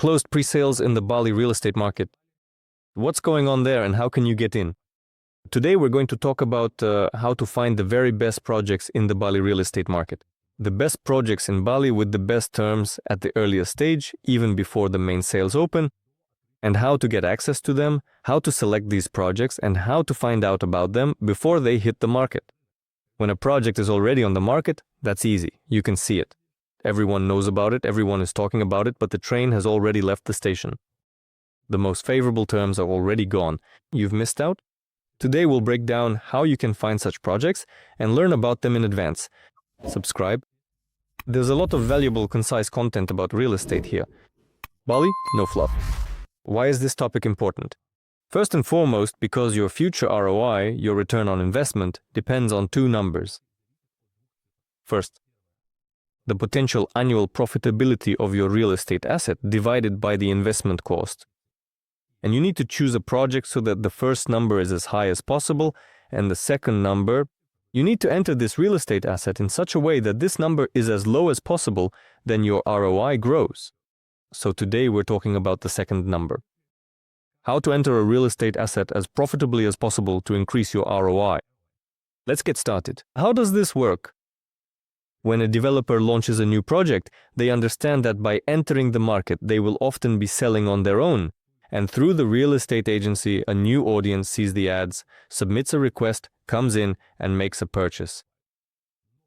closed pre-sales in the Bali real estate market. What's going on there and how can you get in? Today we're going to talk about how to find the very best projects in the Bali real estate market. The best projects in Bali with the best terms at the earliest stage, even before the main sales open, and how to get access to them, how to select these projects, and how to find out about them before they hit the market. When a project is already on the market, that's easy. You can see it. Everyone knows about it, everyone is talking about it, but the train has already left the station. The most favorable terms are already gone. You've missed out? Today we'll break down how you can find such projects and learn about them in advance. Subscribe. There's a lot of valuable, concise content about real estate here. Bali, no fluff. Why is this topic important? First and foremost, because your future ROI, your return on investment, depends on two numbers. First, the potential annual profitability of your real estate asset divided by the investment cost. And you need to choose a project so that the first number is as high as possible, and the second number, you need to enter this real estate asset in such a way that this number is as low as possible, then your ROI grows. So today we're talking about the second number. How to enter a real estate asset as profitably as possible to increase your ROI. Let's get started. How does this work? When a developer launches a new project, they understand that by entering the market, they will often be selling on their own. And through the real estate agency, a new audience sees the ads, submits a request, comes in, and makes a purchase.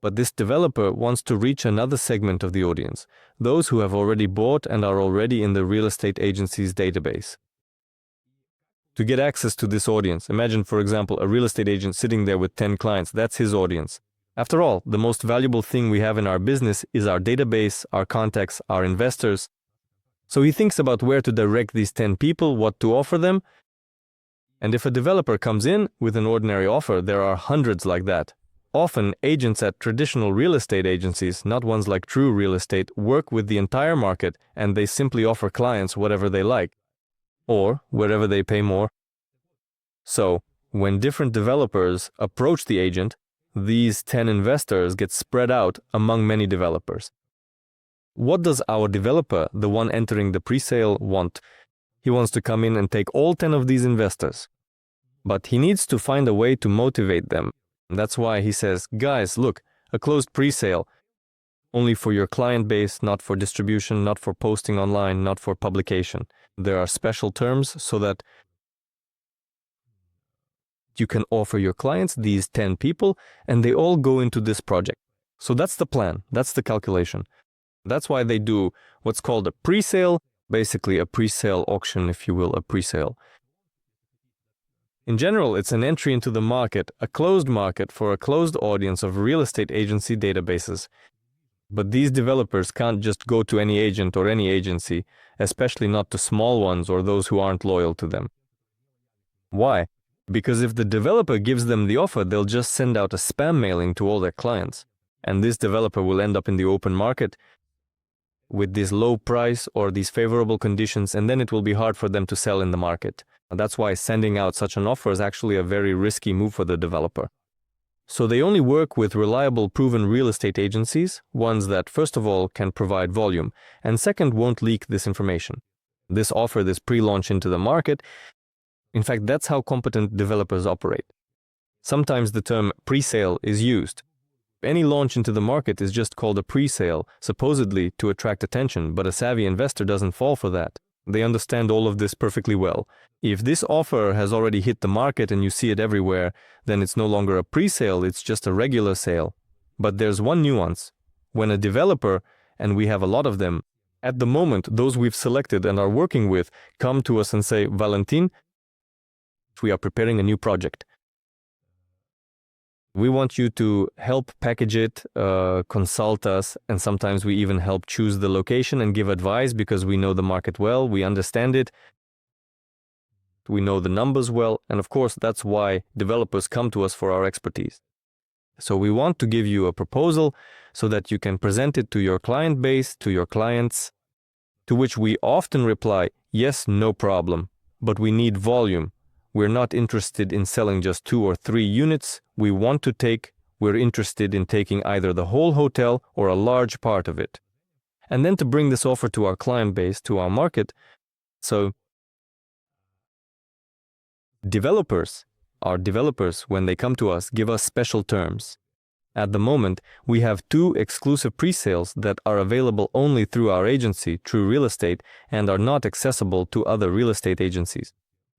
But this developer wants to reach another segment of the audience, those who have already bought and are already in the real estate agency's database. To get access to this audience, imagine, for example, a real estate agent sitting there with 10 clients. That's his audience. After all, the most valuable thing we have in our business is our database, our contacts, our investors. So he thinks about where to direct these 10 people, what to offer them. And if a developer comes in with an ordinary offer, there are hundreds like that. Often, agents at traditional real estate agencies, not ones like True Real Estate, work with the entire market and they simply offer clients whatever they like, or wherever they pay more. So, when different developers approach the agent, these 10 investors get spread out among many developers. What does our developer, the one entering the pre-sale, want? He wants to come in and take all 10 of these investors. But he needs to find a way to motivate them. That's why he says, guys, look, a closed pre-sale, only for your client base, not for distribution, not for posting online, not for publication. There are special terms so that you can offer your clients these 10 people and they all go into this project. So that's the plan, that's the calculation. That's why they do what's called a pre-sale, basically a pre-sale auction, if you will, a pre-sale. In general, it's an entry into the market, a closed market for a closed audience of real estate agency databases. But these developers can't just go to any agent or any agency, especially not to small ones or those who aren't loyal to them. Why? Because if the developer gives them the offer, they'll just send out a spam mailing to all their clients. And this developer will end up in the open market with this low price or these favorable conditions, and then it will be hard for them to sell in the market. And that's why sending out such an offer is actually a very risky move for the developer. So they only work with reliable, proven real estate agencies, ones that, first of all, can provide volume, and second, won't leak this information. This offer, this pre-launch into the market, in fact, that's how competent developers operate. Sometimes the term pre-sale is used. Any launch into the market is just called a pre-sale, supposedly to attract attention, but a savvy investor doesn't fall for that. They understand all of this perfectly well. If this offer has already hit the market and you see it everywhere, then it's no longer a pre-sale, it's just a regular sale. But there's one nuance. When a developer, and we have a lot of them, at the moment, those we've selected and are working with, come to us and say, Valentin, we are preparing a new project. We want you to help package it, consult us, and sometimes we even help choose the location and give advice because we know the market well, we understand it, we know the numbers well, and of course that's why developers come to us for our expertise. So we want to give you a proposal so that you can present it to your client base, to your clients, to which we often reply, yes, no problem, but we need volume. We're not interested in selling just 2 or 3 units. We're interested in taking either the whole hotel or a large part of it. and then to bring this offer to our client base, to our market. So our developers, when they come to us, give us special terms. At the moment, we have 2 exclusive pre-sales that are available only through our agency, True Real Estate, and are not accessible to other real estate agencies.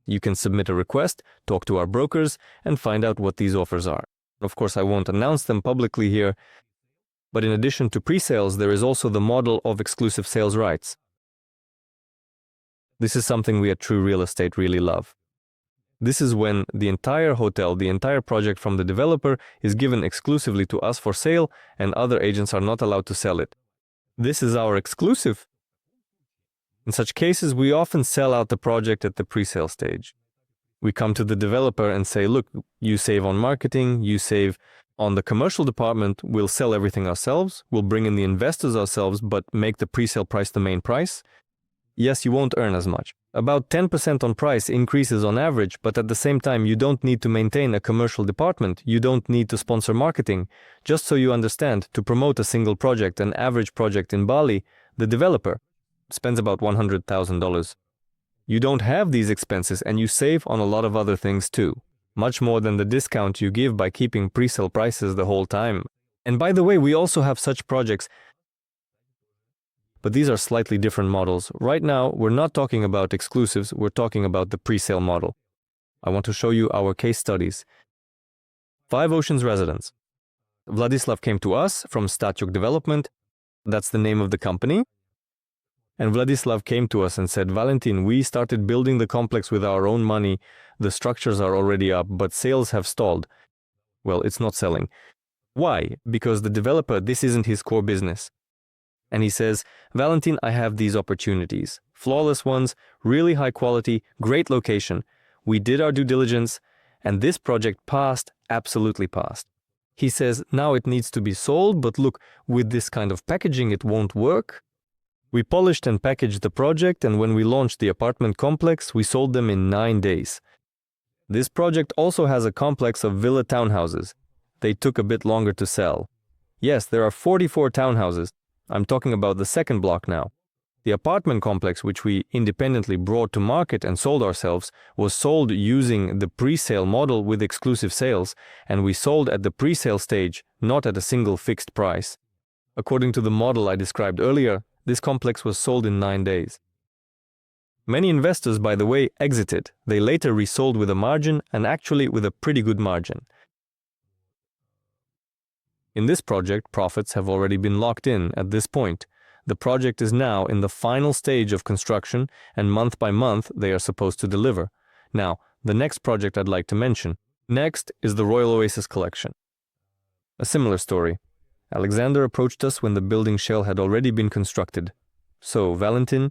You can submit a request, talk to our brokers, and find out what these offers are. Of course, I won't announce them publicly here, but in addition to pre-sales, there is also the model of exclusive sales rights. This is something we at True Real Estate really love. This is when the entire hotel, the entire project from the developer is given exclusively to us for sale, and other agents are not allowed to sell it. This is our exclusive. In such cases, we often sell out the project at the pre-sale stage. We come to the developer and say, look, you save on marketing, you save on the commercial department, we'll sell everything ourselves, we'll bring in the investors ourselves, but make the pre-sale price the main price. Yes, you won't earn as much. About 10% on price increases on average, but at the same time, you don't need to maintain a commercial department, you don't need to sponsor marketing. Just so you understand, to promote a single project, an average project in Bali, the developer spends about $100,000. You don't have these expenses and you save on a lot of other things too. Much more than the discount you give by keeping pre-sale prices the whole time. And by the way, we also have such projects, but these are slightly different models. Right now, we're not talking about exclusives, we're talking about the pre-sale model. I want to show you our case studies. 5 Oceans residence. Vladislav came to us from Statyuk Development. That's the name of the company. And Vladislav came to us and said, Valentin, we started building the complex with our own money. The structures are already up, but sales have stalled. Well, it's not selling. Why? Because the developer, this isn't his core business. And he says, Valentin, I have these opportunities. Flawless ones, really high quality, great location. We did our due diligence, and this project passed, absolutely passed. He says, now it needs to be sold, but look, with this kind of packaging, it won't work. We polished and packaged the project, and when we launched the apartment complex, we sold them in 9 days. This project also has a complex of villa townhouses. They took a bit longer to sell. Yes, there are 44 townhouses. I'm talking about the second block now. The apartment complex, which we independently brought to market and sold ourselves, was sold using the pre-sale model with exclusive sales, and we sold at the pre-sale stage, not at a single fixed price. According to the model I described earlier, this complex was sold in 9 days. Many investors, by the way, exited. They later resold with a margin, and actually with a pretty good margin. In this project, profits have already been locked in at this point. The project is now in the final stage of construction, and month by month they are supposed to deliver. Now, the next project I'd like to mention. Next is the Royal Oasis Collection. A similar story. Alexander approached us when the building shell had already been constructed. So, Valentin?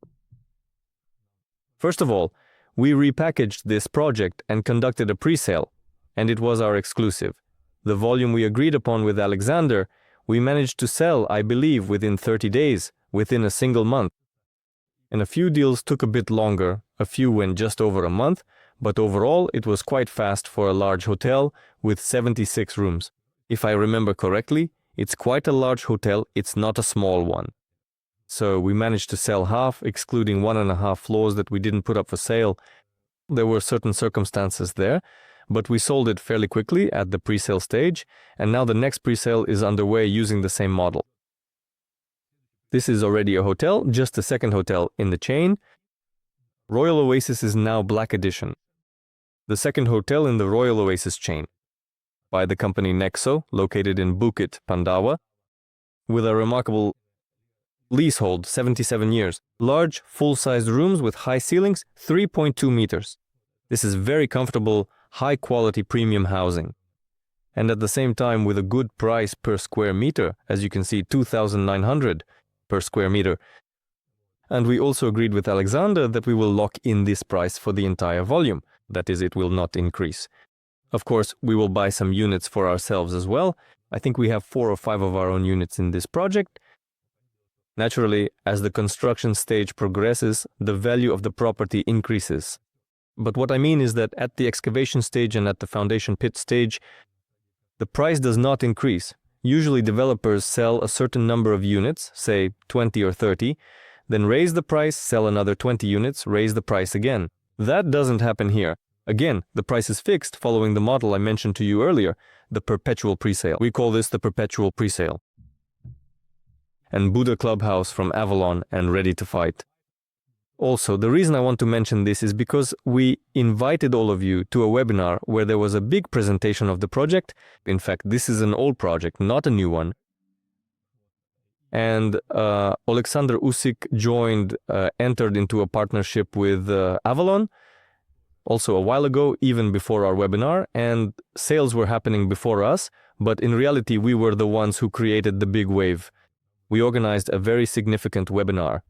First of all, we repackaged this project and conducted a pre-sale, and it was our exclusive. The volume we agreed upon with Alexander, we managed to sell, I believe, within 30 days, within a single month. And a few deals took a bit longer, a few went just over a month, but overall it was quite fast for a large hotel with 76 rooms. If I remember correctly, it's quite a large hotel, it's not a small one. So we managed to sell half, excluding 1.5 floors that we didn't put up for sale. There were certain circumstances there, but we sold it fairly quickly at the pre-sale stage, and now the next pre-sale is underway using the same model. This is already a hotel, just the second hotel in the chain. Royal Oasis is now Black Edition, the second hotel in the Royal Oasis chain, by the company Nexo, located in Bukit, Pandawa, with a remarkable leasehold, 77 years. Large, full-sized rooms with high ceilings, 3.2 meters. This is very comfortable, high-quality premium housing. And at the same time with a good price per square meter, as you can see, 2,900 per square meter. And we also agreed with Alexander that we will lock in this price for the entire volume. That is, it will not increase. Of course, we will buy some units for ourselves as well. I think we have 4 or 5 of our own units in this project. Naturally, as the construction stage progresses, the value of the property increases. But what I mean is that at the excavation stage and at the foundation pit stage, the price does not increase. Usually developers sell a certain number of units, say 20 or 30, then raise the price, sell another 20 units, raise the price again. That doesn't happen here. Again, the price is fixed following the model I mentioned to you earlier, the perpetual presale. We call this the perpetual presale. And Buddha Clubhouse from Avalon and Ready to Fight. Also, the reason I want to mention this is because we invited all of you to a webinar where there was a big presentation of the project. In fact, this is an old project, not a new one. And Alexander Usik entered into a partnership with Avalon, also a while ago, even before our webinar, and sales were happening before us, but in reality, we were the ones who created the big wave. We organized a very significant webinar.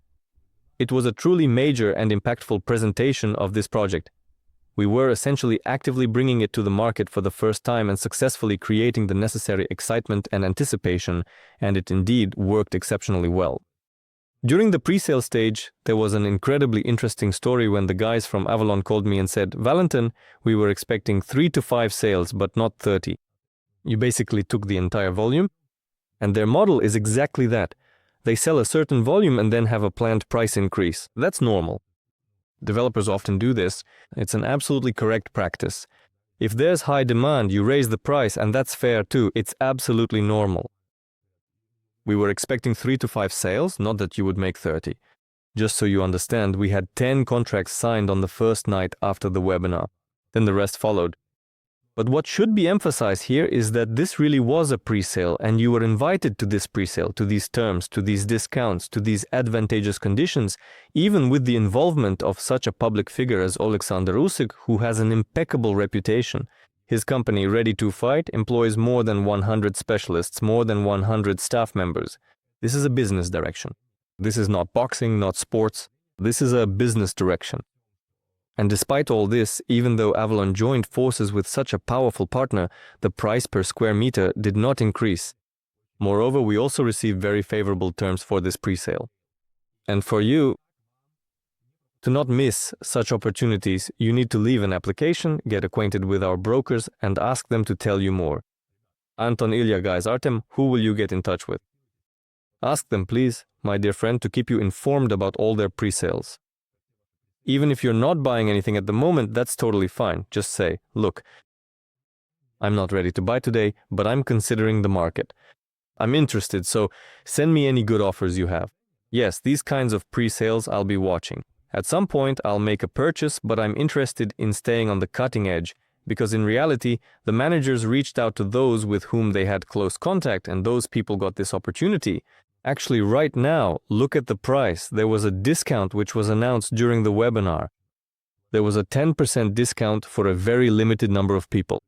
It was a truly major and impactful presentation of this project. We were essentially actively bringing it to the market for the first time and successfully creating the necessary excitement and anticipation, and it indeed worked exceptionally well. During the pre-sale stage, there was an incredibly interesting story when the guys from Avalon called me and said, "Valentin, we were expecting 3 to 5 sales, but not 30. You basically took the entire volume, and their model is exactly that. They sell a certain volume and then have a planned price increase. That's normal. Developers often do this. It's an absolutely correct practice. If there's high demand, you raise the price, and that's fair too. It's absolutely normal. We were expecting 3 to 5 sales, not that you would make 30. Just so you understand, we had 10 contracts signed on the first night after the webinar. Then the rest followed. But what should be emphasized here is that this really was a pre-sale, and you were invited to this pre-sale, to these terms, to these discounts, to these advantageous conditions, even with the involvement of such a public figure as Alexander Usik, who has an impeccable reputation. His company, Ready to Fight, employs more than 100 specialists, more than 100 staff members. This is a business direction. This is not boxing, not sports. This is a business direction. And despite all this, even though Avalon joined forces with such a powerful partner, the price per square meter did not increase. Moreover, we also received very favorable terms for this pre-sale. And for you to not miss such opportunities, you need to leave an application, get acquainted with our brokers, and ask them to tell you more. Anton, Ilya, guys, Artem, who will you get in touch with? Ask them, please, my dear friend, to keep you informed about all their pre-sales. Even if you're not buying anything at the moment, that's totally fine. Just say, "Look, I'm not ready to buy today, but I'm considering the market. I'm interested, so send me any good offers you have." Yes, these kinds of pre-sales I'll be watching. At some point, I'll make a purchase, but I'm interested in staying on the cutting edge, because in reality, the managers reached out to those with whom they had close contact, and those people got this opportunity. Actually, right now, look at the price. There was a discount which was announced during the webinar. There was a 10% discount for a very limited number of people.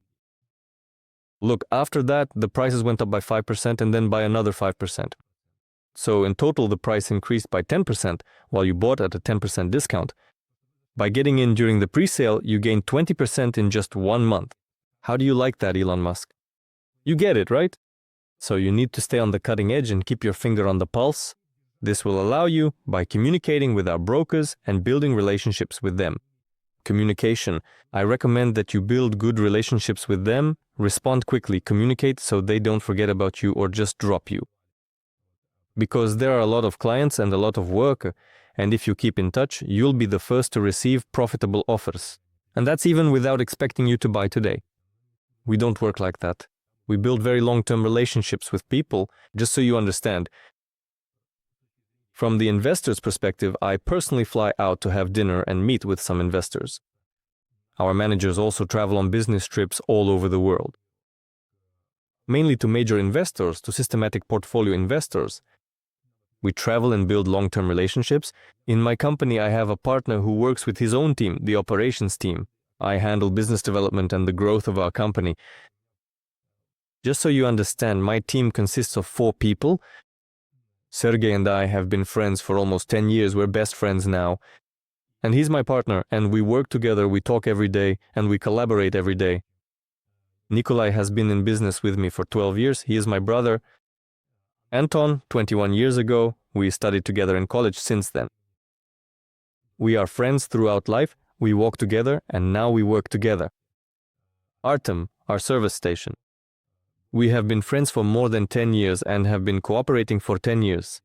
Look, after that, the prices went up by 5% and then by another 5%. So in total, the price increased by 10% while you bought at a 10% discount. By getting in during the pre-sale, you gained 20% in just 1 month. How do you like that, Elon Musk? You get it, right? So you need to stay on the cutting edge and keep your finger on the pulse. This will allow you by communicating with our brokers and building relationships with them. Communication. I recommend that you build good relationships with them, respond quickly, communicate so they don't forget about you or just drop you. Because there are a lot of clients and a lot of work, and if you keep in touch, you'll be the first to receive profitable offers. And that's even without expecting you to buy today. We don't work like that. We build very long-term relationships with people, just so you understand. From the investor's perspective, I personally fly out to have dinner and meet with some investors. Our managers also travel on business trips all over the world. Mainly to major investors, to systematic portfolio investors. We travel and build long-term relationships. In my company, I have a partner who works with his own team, the operations team. I handle business development and the growth of our company. Just so you understand, my team consists of 4 people. Sergey and I have been friends for almost 10 years. We're best friends now. And he's my partner, and we work together, we talk every day, and we collaborate every day. Nikolai has been in business with me for 12 years. He is my brother. Anton, 21 years ago, we studied together in college since then. We are friends throughout life, we walk together, and now we work together. Artem, our service station. We have been friends for more than 10 years and have been cooperating for 10 years.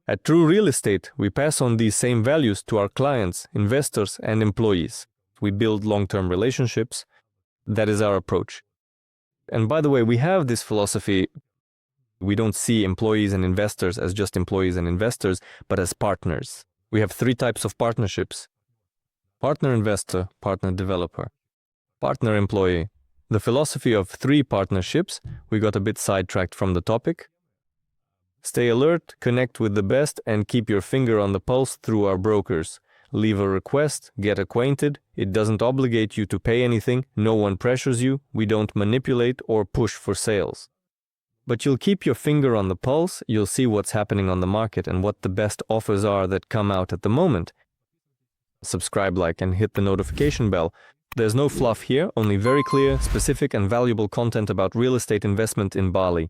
At True Real Estate, we pass on these same values to our clients, investors, and employees. We build long-term relationships. That is our approach. And by the way, we have this philosophy. We don't see employees and investors as just employees and investors, but as partners. We have 3 types of partnerships: partner investor, partner developer, partner employee. The philosophy of 3 partnerships, we got a bit sidetracked from the topic. Stay alert, connect with the best, and keep your finger on the pulse through our brokers. Leave a request, get acquainted. It doesn't obligate you to pay anything. No one pressures you. We don't manipulate or push for sales. But you'll keep your finger on the pulse. You'll see what's happening on the market and what the best offers are that come out at the moment. Subscribe, like, and hit the notification bell. There's no fluff here, only very clear, specific, and valuable content about real estate investment in Bali.